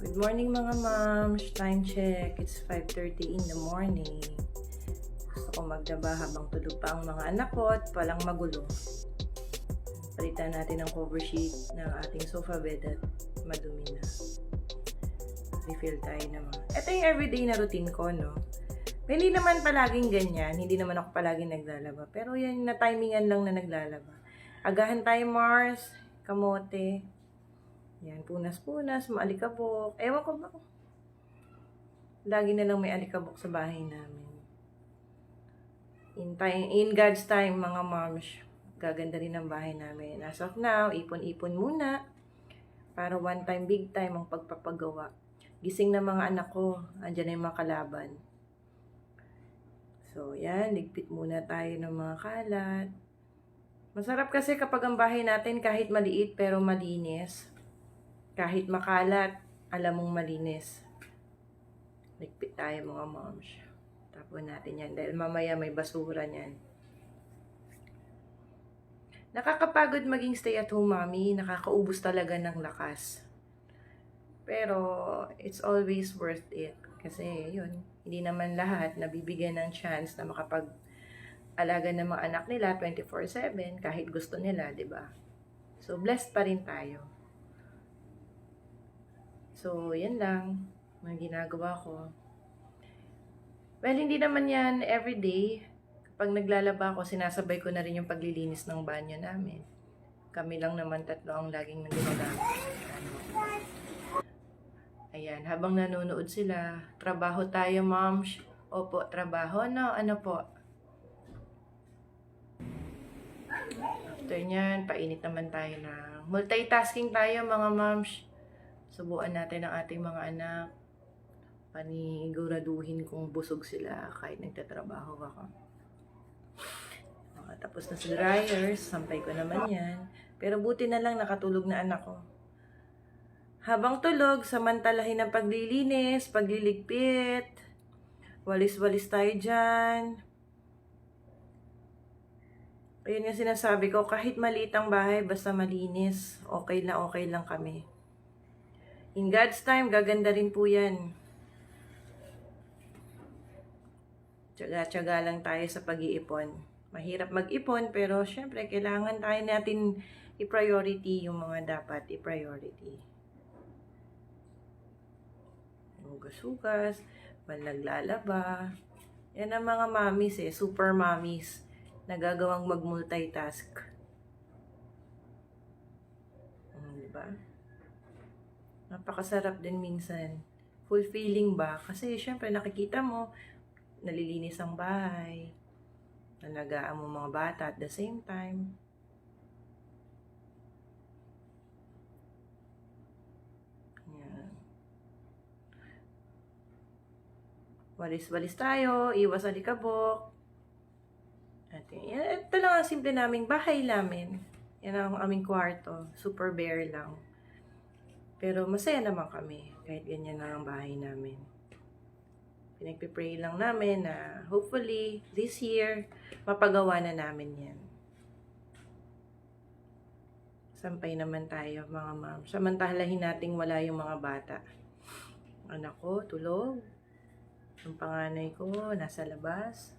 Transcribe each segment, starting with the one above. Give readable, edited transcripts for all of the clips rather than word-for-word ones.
Good morning mga moms. Time check. It's 5:30 in the morning. Gusto ko magdaba habang tulog pa ang mga anak ko at walang magulo. Palitan natin ang cover sheet ng ating sofa bed at madumi na. Refill tayo naman. Ito yung everyday na routine ko, no? Hindi naman palaging ganyan. Hindi naman ako palaging naglalaba. Pero yan, na timingan lang na naglalaba. Agahan tayo, Mars. Kamote. Yan, punas-punas, maalikabok. Ewan ko ba? Lagi na lang may alikabok sa bahay namin. In God's time, mga moms, gaganda rin ang bahay namin. As of now, ipon-ipon muna. Para one time, big time ang pagpapagawa. Gising na mga anak ko. Andyan na yung mga kalaban. So, yan. Ligpit muna tayo ng mga kalat. Masarap kasi kapag ang bahay natin kahit maliit pero malinis. Kahit makalat, alam mong malinis. Ligpit tayo mga moms. Tapon natin yan dahil mamaya may basura niyan. Nakakapagod maging stay-at-home mommy. Nakakaubos talaga ng lakas. Pero it's always worth it. Kasi yun, hindi naman lahat nabibigyan ng chance na makapag-alaga ng mga anak nila 24/7 kahit gusto nila, 'di ba? So blessed pa rin tayo. So, yan lang. Mga ginagawa ko. Well, hindi naman yan everyday. Kapag naglalaba ako, sinasabay ko na rin yung paglilinis ng banyo namin. Kami lang naman tatlo ang laging naglagamit. Ayan, habang nanonood sila, trabaho tayo, moms. Opo, trabaho. No, ano po? After nyan, painit naman tayo na. Multitasking tayo, mga moms. Subuan natin ang ating mga anak. Paniguraduhin kung busog sila kahit nagtatrabaho ako. Tapos na sa dryers, sampay ko naman yan. Pero buti na lang nakatulog na anak ko. Habang tulog, samantalahin ang paglilinis, pagliligpit. Walis-walis tayo dyan. Ayun yung sinasabi ko, kahit maliit ang bahay, basta malinis, okay lang kami. In God's time, gaganda rin po yan. Tiyaga-tiyaga lang tayo sa pag-iipon. Mahirap mag-ipon, pero syempre, kailangan tayo natin i-priority yung mga dapat i-priority. Hugas-hugas, naglalaba. Yan ang mga mommies super mommies. Nagagawang mag-multitask. Diba? Napakasarap din minsan. Fulfilling ba? Kasi syempre nakikita mo, nalilinis ang bahay, nalagaan mo mga bata at the same time. Yan. Walis-walis tayo, iwas alikabok. At yan, ito lang ang simple naming bahay namin. Yan ang aming kwarto. Super bare lang. Pero masaya naman kami kahit ganyan lang ang bahay namin. Pinagpipray lang namin na hopefully this year mapagawa na namin yan. Sampay naman tayo mga ma'am. Samantalahin nating wala yung mga bata. Anak ko, tulog. Yung panganay ko, nasa labas.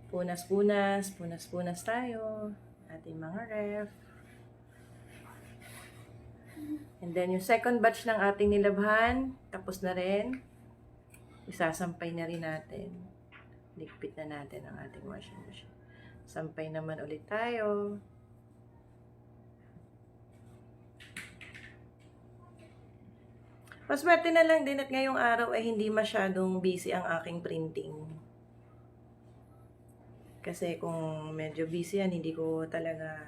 Punas-punas tayo. Ating mga ref. And then, yung second batch ng ating nilabhan, tapos na rin. Isasampay na rin natin. Ligpit na natin ang ating washing machine. Sampay naman ulit tayo. Maswerte na lang din at ngayong araw ay hindi masyadong busy ang aking printing. Kasi kung medyo busy yan, hindi ko talaga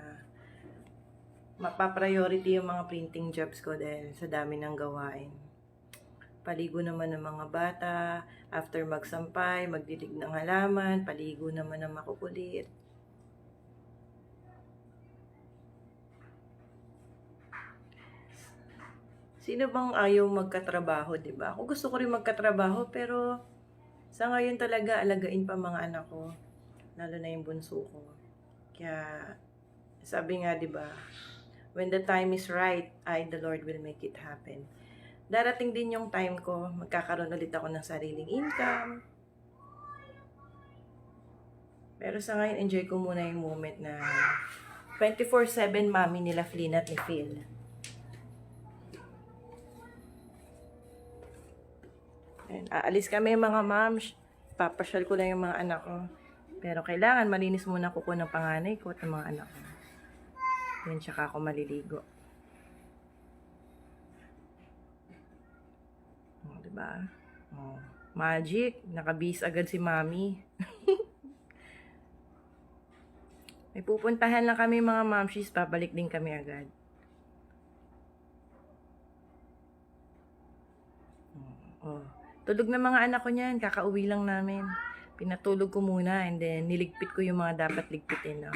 mapapriority yung mga printing jobs ko dahil sa dami ng gawain. Paligo naman ng mga bata, after magsampay, magdilig ng halaman, paligo naman ng makukulit. Sino bang ayaw magkatrabaho, di ba? Ako gusto ko rin magkatrabaho, pero sa ngayon talaga alagain pa mga anak ko. Lalo na yung bunso ko. Kaya Sabi nga, di ba, when the time is right, the Lord will make it happen. Darating din yung time ko, magkakaroon ulit ako ng sariling income. Pero sa ngayon, enjoy ko muna yung moment na 24/7 mami nila Flynn at ni Phil. And, aalis kami mga moms. Papasyal ko lang yung mga anak ko. Pero kailangan malinis muna kuko ng panganay ko at ng mga anak ko. Yan, tsaka ako maliligo. Oh, diba? Oh, magic. Nakabis agad si mami. May pupuntahan lang kami mga momshies. Babalik din kami agad. Oh. Tulog na mga anak ko niyan. Kakauwi lang namin. Pinatulog ko muna and then niligpit ko yung mga dapat ligpitin. No?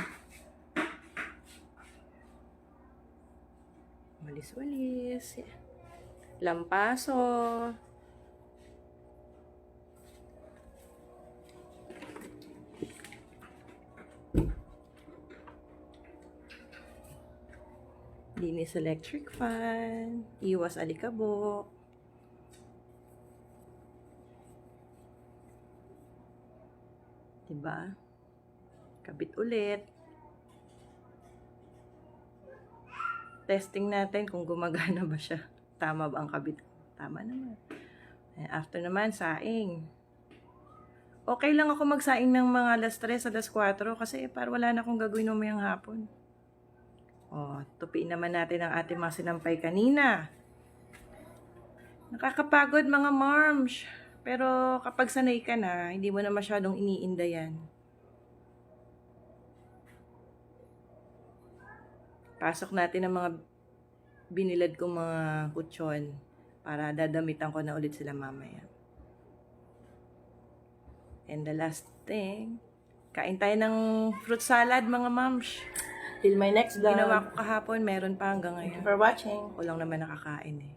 Walis-walis. Lampaso. Linis electric fan. Iwas alikabok. Diba? Kabit ulit. Testing natin kung gumagana ba siya. Tama ba ang kabit? Tama naman. After naman, saing. Okay lang ako magsaing ng mga alas 3, alas 4 kasi para wala na akong gagawin mamayang hapon. Tupiin naman natin ang ating mga sinampay kanina. Nakakapagod mga moms. Pero kapag sanay ka na, hindi mo na masyadong iniinda yan. Pasok natin ang mga binilad kong mga kutsyon para dadamitan ko na ulit sila mamaya. And the last thing, kain tayo ng fruit salad mga moms. Till my next vlog. Ginawa ko kahapon, meron pa hanggang ngayon. Thank you for watching. Ako lang naman nakakain eh.